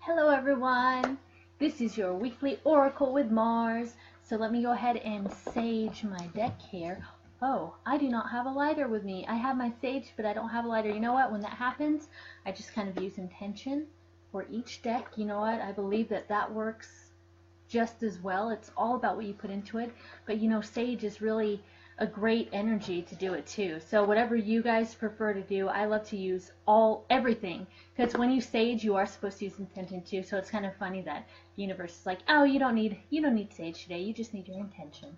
Hello everyone, this is your weekly Oracle with Mars. So let me go ahead and sage my deck here. Oh, I do not have a lighter with me. I have my sage, but I don't have a lighter. You know what? When that happens, I just kind of use intention for each deck. You know what? I believe that that works just as well. It's all about what you put into it. But you know, sage is really a great energy to do it too. So whatever you guys prefer to do, I love to use everything, because when you sage, you are supposed to use intention too. So it's kind of funny that the universe is like, oh, you don't need sage today. You just need your intention.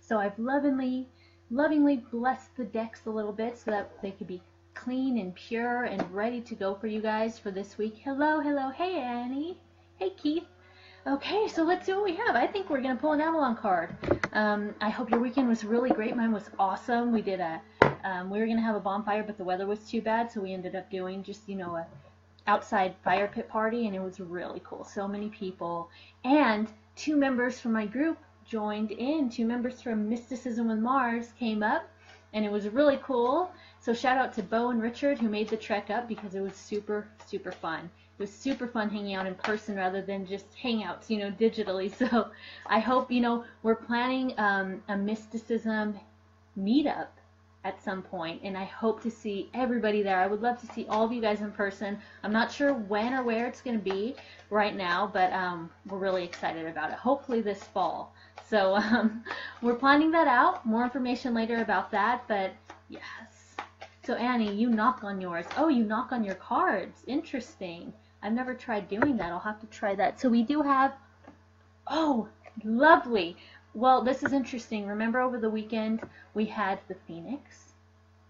So I've lovingly blessed the decks a little bit so that they could be clean and pure and ready to go for you guys for this week. Hello, hey Annie, hey Keith. Okay, so let's see what we have. I think we're going to pull an Avalon card. I hope your weekend was really great. Mine was awesome. We did we were going to have a bonfire, but the weather was too bad, so we ended up doing just, you know, a outside fire pit party, and it was really cool. So many people. And 2 members from my group joined in. 2 members from Mysticism with Mars came up, and it was really cool. So shout out to Bo and Richard who made the trek up, because it was super, super fun. It was super fun hanging out in person rather than just hangouts, you know, digitally. So I hope, you know, we're planning a mysticism meetup at some point, and I hope to see everybody there. I would love to see all of you guys in person. I'm not sure when or where it's going to be right now, but we're really excited about it. Hopefully this fall. So we're planning that out. More information later about that, but yes. So Annie, you knock on yours. Oh, you knock on your cards. Interesting. I've never tried doing that. I'll have to try that. So we do have, oh, lovely. Well, this is interesting. Remember over the weekend we had the Phoenix?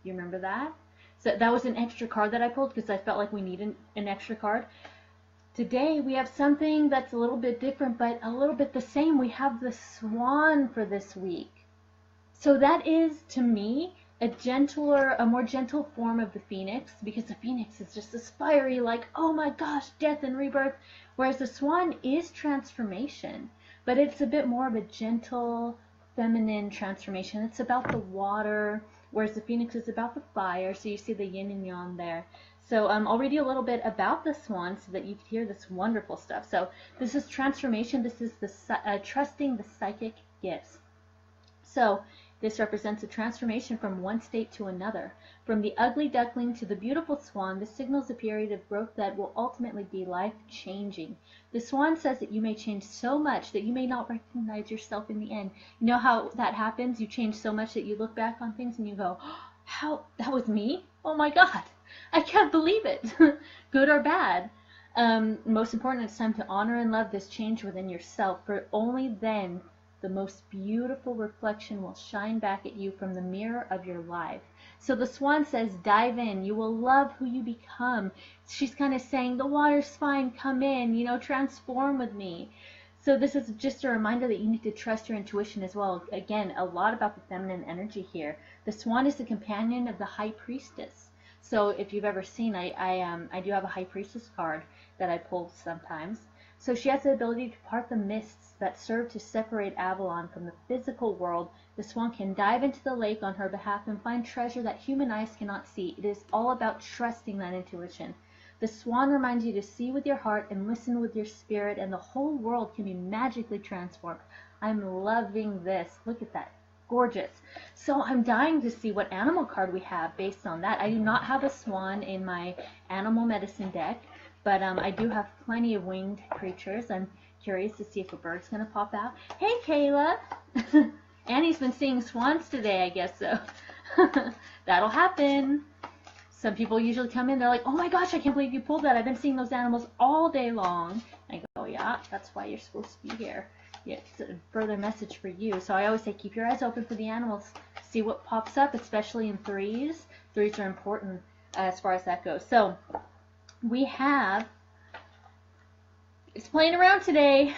You remember that? So that was an extra card that I pulled because I felt like we needed an extra card. Today we have something that's a little bit different, but a little bit the same. We have the Swan for this week. So that is, to me, a more gentle form of the Phoenix, because the Phoenix is just this fiery, like, oh my gosh, death and rebirth, whereas the Swan is transformation, but it's a bit more of a gentle, feminine transformation. It's about the water, whereas the Phoenix is about the fire, so you see the yin and yang there. So I'll read you a little bit about the Swan so that you can hear this wonderful stuff. So this is transformation. This is the trusting the psychic gifts. So this represents a transformation from one state to another. From the ugly duckling to the beautiful swan, this signals a period of growth that will ultimately be life-changing. The swan says that you may change so much that you may not recognize yourself in the end. You know how that happens? You change so much that you look back on things and you go, oh, how, that was me? Oh my God, I can't believe it. Good or bad. Most important, it's time to honor and love this change within yourself, for only then the most beautiful reflection will shine back at you from the mirror of your life. So the Swan says, dive in. You will love who you become. She's kind of saying, the water's fine. Come in. You know, transform with me. So this is just a reminder that you need to trust your intuition as well. Again, a lot about the feminine energy here. The Swan is the companion of the High Priestess. So if you've ever seen, I do have a High Priestess card that I pull sometimes. So she has the ability to part the mists that serve to separate Avalon from the physical world. The Swan can dive into the lake on her behalf and find treasure that human eyes cannot see. It is all about trusting that intuition. The Swan reminds you to see with your heart and listen with your spirit, and the whole world can be magically transformed. I'm loving this. Look at that. Gorgeous. So I'm dying to see what animal card we have based on that. I do not have a swan in my animal medicine deck, but I do have plenty of winged creatures. I'm curious to see if a bird's going to pop out. Hey, Kayla. Annie's been seeing swans today, I guess so. That'll happen. Some people usually come in, they're like, oh my gosh, I can't believe you pulled that. I've been seeing those animals all day long. I go, oh yeah, that's why you're supposed to be here. Yeah, it's a further message for you. So I always say keep your eyes open for the animals. See what pops up, especially in threes. Threes are important as far as that goes. So we have, it's playing around today.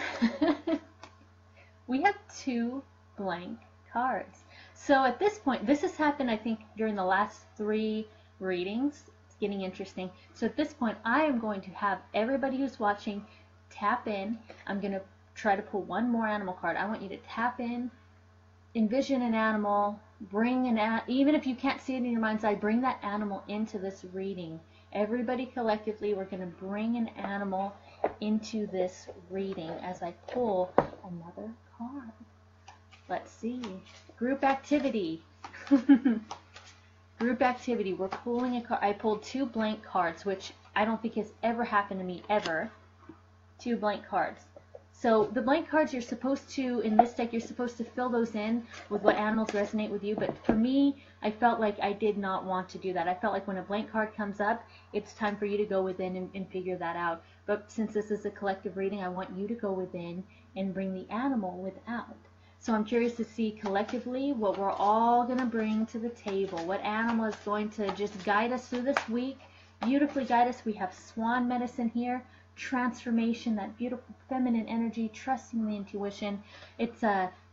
We have 2 blank cards. So at this point, this has happened, I think, during the last 3 readings. It's getting interesting. So at this point, I am going to have everybody who's watching tap in. I'm going to try to pull one more animal card. I want you to tap in, envision an animal, bring an even if you can't see it in your mind's eye, bring that animal into this reading. Everybody collectively, we're going to bring an animal into this reading as I pull another card. Let's see. Group activity. Group activity. We're pulling a card. I pulled 2 blank cards, which I don't think has ever happened to me ever. 2 blank cards. So the blank cards, you're supposed to, in this deck, you're supposed to fill those in with what animals resonate with you. But for me, I felt like I did not want to do that. I felt like when a blank card comes up, it's time for you to go within and figure that out. But since this is a collective reading, I want you to go within and bring the animal without. So I'm curious to see collectively what we're all going to bring to the table. What animal is going to just guide us through this week, beautifully guide us. We have swan medicine here. Transformation, that beautiful feminine energy, trusting the intuition. It's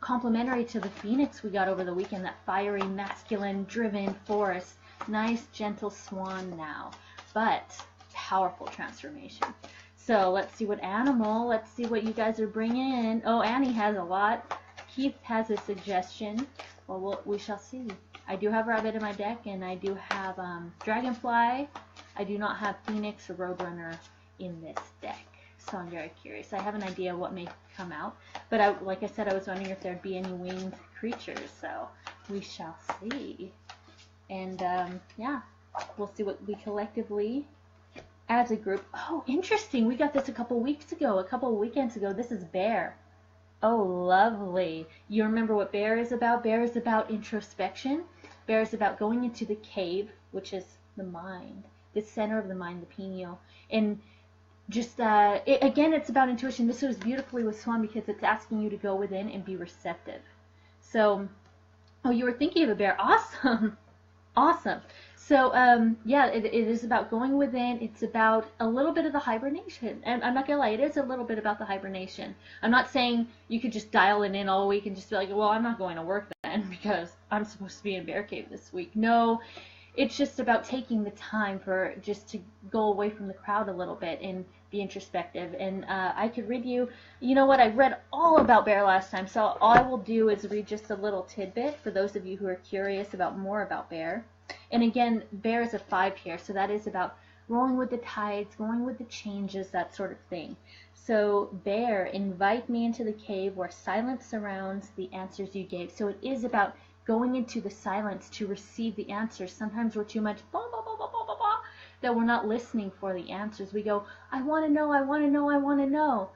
complementary to the phoenix we got over the weekend, that fiery, masculine, driven force. Nice, gentle swan now, but powerful transformation. So let's see what animal, let's see what you guys are bringing in. Oh, Annie has a lot. Keith has a suggestion. Well, we shall see. I do have rabbit in my deck, and I do have dragonfly. I do not have phoenix or roadrunner in this deck, so I'm very curious. I have an idea what may come out, but like I said, I was wondering if there'd be any winged creatures, so we shall see. And yeah, we'll see what we collectively as a group. Oh, interesting, we got this a couple weeks ago, a couple weekends ago. This is bear. Oh, lovely. You remember what bear is about? Bear is about introspection. Bear is about going into the cave, which is the mind, the center of the mind, the pineal, and just again, it's about intuition. This was beautifully with swan because it's asking you to go within and be receptive. So, oh, you were thinking of a bear. Awesome. Awesome. So yeah, it is about going within. It's about a little bit of the hibernation, and I'm not gonna lie, it is a little bit about the hibernation. I'm not saying you could just dial it in all week and just be like, well, I'm not going to work then because I'm supposed to be in bear cave this week. No, it's just about taking the time for just to go away from the crowd a little bit and be introspective. And I could read you, you know what, I read all about bear last time, so all I will do is read just a little tidbit for those of you who are curious about more about bear. And again, bear is a 5 here, so that is about rolling with the tides, going with the changes, that sort of thing. So bear, invite me into the cave where silence surrounds the answers you gave. So it is about going into the silence to receive the answers. Sometimes we're too much blah, blah, blah, blah, blah, blah, blah, that we're not listening for the answers. We go, I want to know, I want to know, I want to know.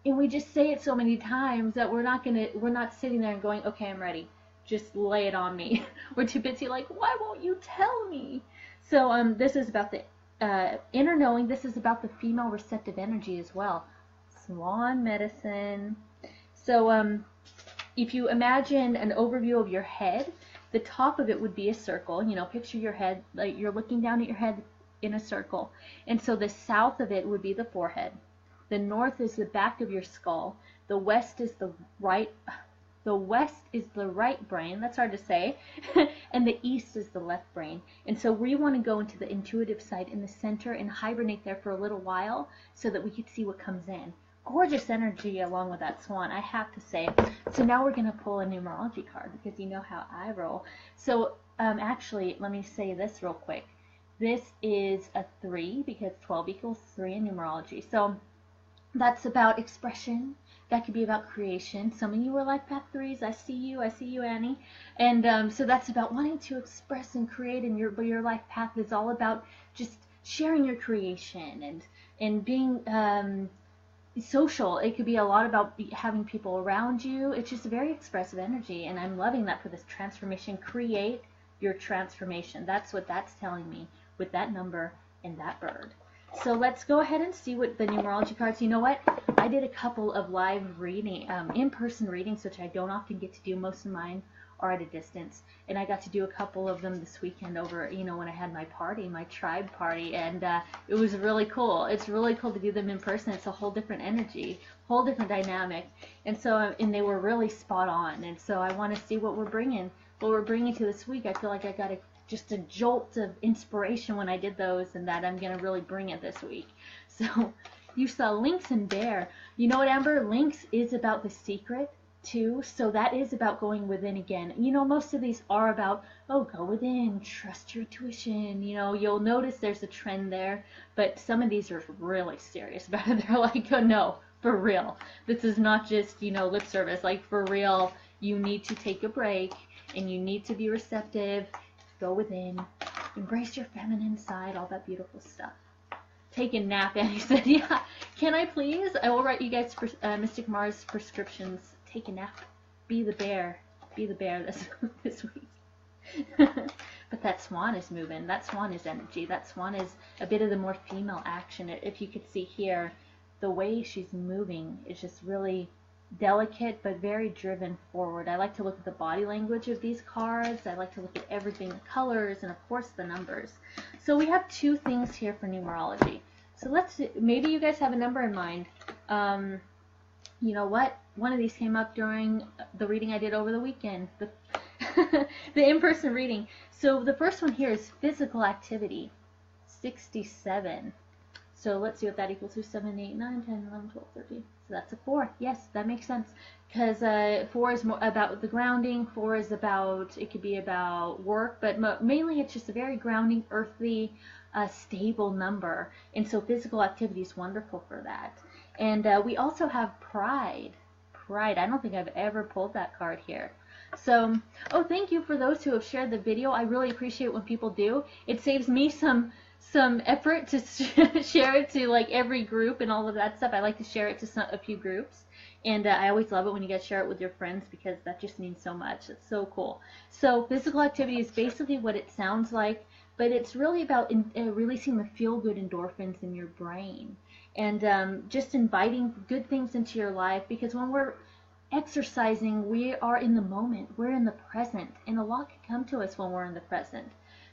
And we just say it so many times that we're not sitting there and going, okay, I'm ready. Just lay it on me. We're too busy like, why won't you tell me? So this is about the inner knowing. This is about the female receptive energy as well. Swan medicine. So if you imagine an overview of your head, the top of it would be a circle. You know, picture your head, like you're looking down at your head in a circle. And so the south of it would be the forehead. The north is the back of your skull. The west is the right brain, that's hard to say, and the east is the left brain. And so we want to go into the intuitive side in the center and hibernate there for a little while so that we could see what comes in. Gorgeous energy along with that swan, I have to say. So now we're going to pull a numerology card because you know how I roll. So actually, let me say this real quick. This is a 3 because 12 equals 3 in numerology. So that's about expression. That could be about creation. Some of you are like path 3s. I see you, Annie. And so that's about wanting to express and create, and your life path is all about just sharing your creation and being social. It could be a lot about having people around you. It's just a very expressive energy, and I'm loving that for this transformation. Create your transformation. That's what that's telling me with that number and that bird. So let's go ahead and see what the numerology cards. You know what? I did a couple of live reading, in-person readings, which I don't often get to do. Most of mine are at a distance, and I got to do a couple of them this weekend over, you know, when I had my party, my tribe party, and it was really cool. It's really cool to do them in person. It's a whole different energy, whole different dynamic, and so and they were really spot on. And so I want to see what we're bringing to this week. I feel like I got just a jolt of inspiration when I did those, and that I'm going to really bring it this week. So you saw Lynx and Bear. You know what, Amber? Lynx is about the secret. too. So that is about going within again. You know, most of these are about, oh, go within, trust your intuition. You know, you'll notice there's a trend there, but some of these are really serious about it. They're like, oh no, for real. This is not just, you know, lip service. Like, for real, you need to take a break and you need to be receptive. Go within, embrace your feminine side, all that beautiful stuff. Take a nap, Annie said. Yeah, can I please? I will write you guys Mystic Mars prescriptions. Take a nap. Be the bear. Be the bear this week. But that swan is moving. That swan is energy. That swan is a bit of the more female action. If you could see here, the way she's moving is just really delicate but very driven forward. I like to look at the body language of these cards. I like to look at everything, the colors, and of course the numbers. So we have two things here for numerology. So let's, maybe you guys have a number in mind. You know what? One of these came up during the reading I did over the weekend, the in-person reading. So the first one here is physical activity, 67. So let's see what that equals to. 7, 8, 9, 10, 11, 12, 13. So that's a 4. Yes, that makes sense. Because 4 is more about the grounding. 4 is about, it could be about work, but mainly it's just a very grounding, earthly, stable number. And so physical activity is wonderful for that. And we also have pride. Pride. I don't think I've ever pulled that card here. So, oh, thank you for those who have shared the video. I really appreciate when people do. It saves me some effort to share it to like every group and all of that stuff. I like to share it to a few groups, and I always love it when you guys share it with your friends because that just means so much. It's so cool. So physical activity is basically what it sounds like, but it's really about releasing the feel-good endorphins in your brain and just inviting good things into your life, because when we're exercising, we are in the moment, we're in the present, and a lot can come to us when we're in the present.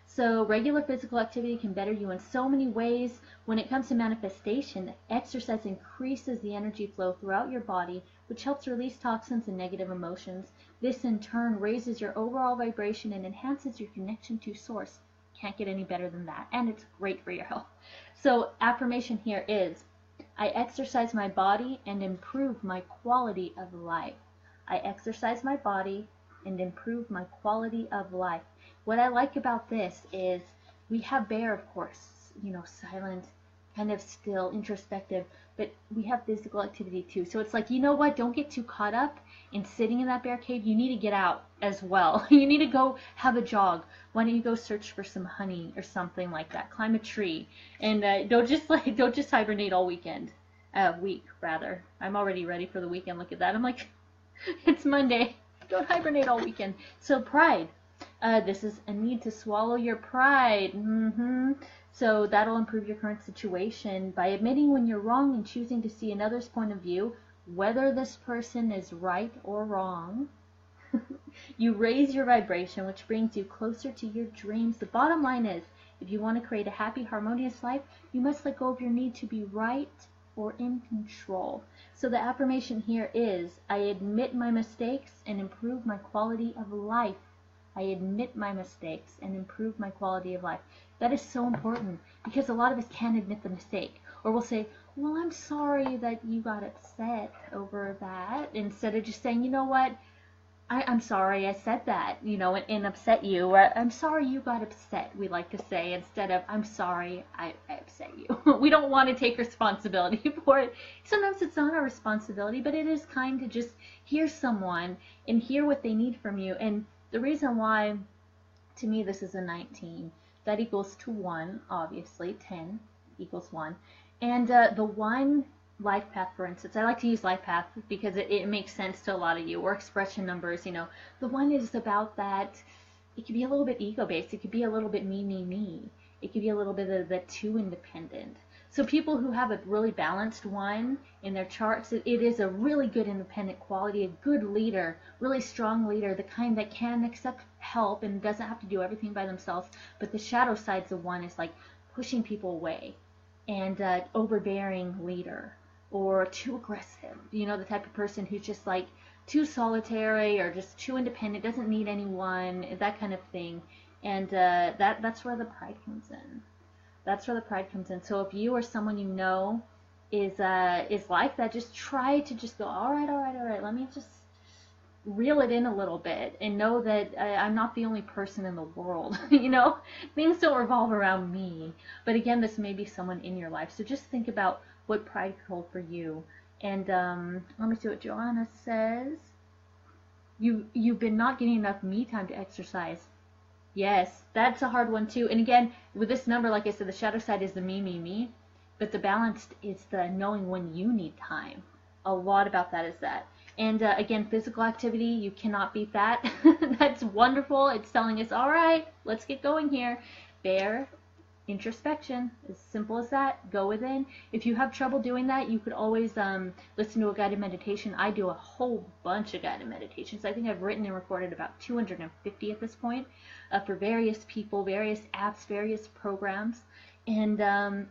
So regular physical activity can better you in so many ways. When it comes to manifestation, exercise increases the energy flow throughout your body, which helps release toxins and negative emotions. This in turn raises your overall vibration and enhances your connection to source. Can't get any better than that, and it's great for your health. So affirmation here is, I exercise my body and improve my quality of life. I exercise my body and improve my quality of life. What I like about this is we have bear, of course, you know, silent, kind of still, introspective, but we have physical activity too. So it's like, you know what, don't get too caught up in sitting in that bear cave. You need to get out as well. You need to go have a jog. Why don't you go search for some honey or something like that? Climb a tree, and don't just hibernate all weekend. Week rather. I'm already ready for the weekend. Look at that. I'm like, it's Monday. Don't hibernate all weekend. So pride. This is a need to swallow your pride. So that'll improve your current situation by admitting when you're wrong and choosing to see another's point of view, whether this person is right or wrong. You raise your vibration, which brings you closer to your dreams. The bottom line is, if you want to create a happy, harmonious life, you must let go of your need to be right or in control. So the affirmation here is, I admit my mistakes and improve my quality of life. I admit my mistakes and improve my quality of life. That is so important, because a lot of us can't admit the mistake. Or we'll say, well, I'm sorry that you got upset over that, instead of just saying, you know what, I'm sorry I said that, you know, and upset you. Or, I'm sorry you got upset, we like to say, instead of, I'm sorry I upset you. We don't want to take responsibility for it. Sometimes it's not our responsibility, but it is kind to just hear someone and hear what they need from you. And the reason why, to me, this is a 19. That equals to 1, obviously. 10 equals 1. And the 1 life path, for instance, I like to use life path because it makes sense to a lot of you, or expression numbers, you know. The 1 is about that, it could be a little bit ego-based. It could be a little bit me, me, me. It could be a little bit of the too independent. So people who have a really balanced 1 in their charts, it is a really good independent quality, a good leader, really strong leader, the kind that can accept help and doesn't have to do everything by themselves. But the shadow sides of 1 is like pushing people away, and overbearing leader, or too aggressive. You know, the type of person who's just like too solitary or just too independent, doesn't need anyone, that kind of thing. And that's where the pride comes in. That's where the pride comes in. So if you or someone you know is like that, just try to just go, all right, let me just reel it in a little bit and know that I'm not the only person in the world. You know, things don't revolve around me. But again, this may be someone in your life. So just think about what pride could hold for you. And let me see what Joanna says. You've been not getting enough me time to exercise. Yes, that's a hard one too. And again, with this number, like I said, the shadow side is the me. But the balanced is the knowing when you need time. A lot about that is that. And again, physical activity, you cannot beat that. That's wonderful. It's telling us, all right, let's get going here. Bear, introspection, as simple as that. Go within. If you have trouble doing that, you could always listen to a guided meditation. I do a whole bunch of guided meditations. I think I've written and recorded about 250 at this point for various people, various apps, various programs. And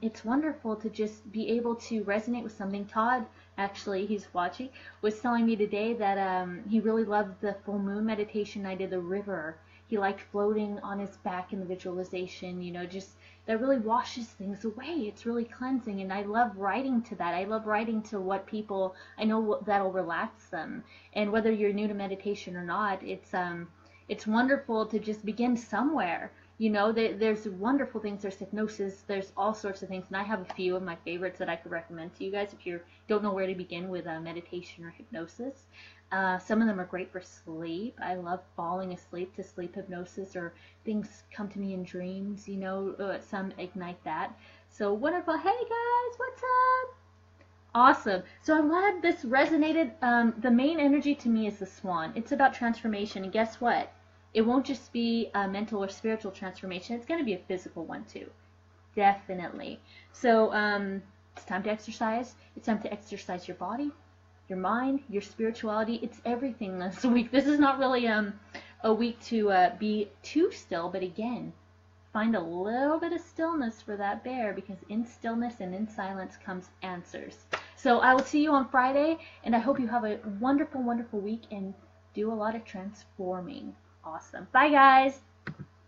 it's wonderful to just be able to resonate with something. Todd, actually, he's watching, was telling me today that he really loved the full moon meditation I did, the river. He liked floating on his back in the visualization, you know, just that really washes things away. It's really cleansing, and I love writing to that. I love writing to what people, I know that'll relax them. And whether you're new to meditation or not, it's wonderful to just begin somewhere. You know, there's wonderful things. There's hypnosis. There's all sorts of things. And I have a few of my favorites that I could recommend to you guys if you don't know where to begin with meditation or hypnosis. Some of them are great for sleep. I love falling asleep to sleep hypnosis, or things come to me in dreams. You know, some ignite that. So wonderful. Hey guys, what's up? Awesome. So I'm glad this resonated. The main energy to me is the swan. It's about transformation. And guess what? It won't just be a mental or spiritual transformation. It's going to be a physical one too. Definitely. So it's time to exercise. It's time to exercise your body, your mind, your spirituality. It's everything this week. This is not really a week to be too still, but again, find a little bit of stillness for that bear, because in stillness and in silence comes answers. So I will see you on Friday, and I hope you have a wonderful, wonderful week and do a lot of transforming. Awesome. Bye, guys.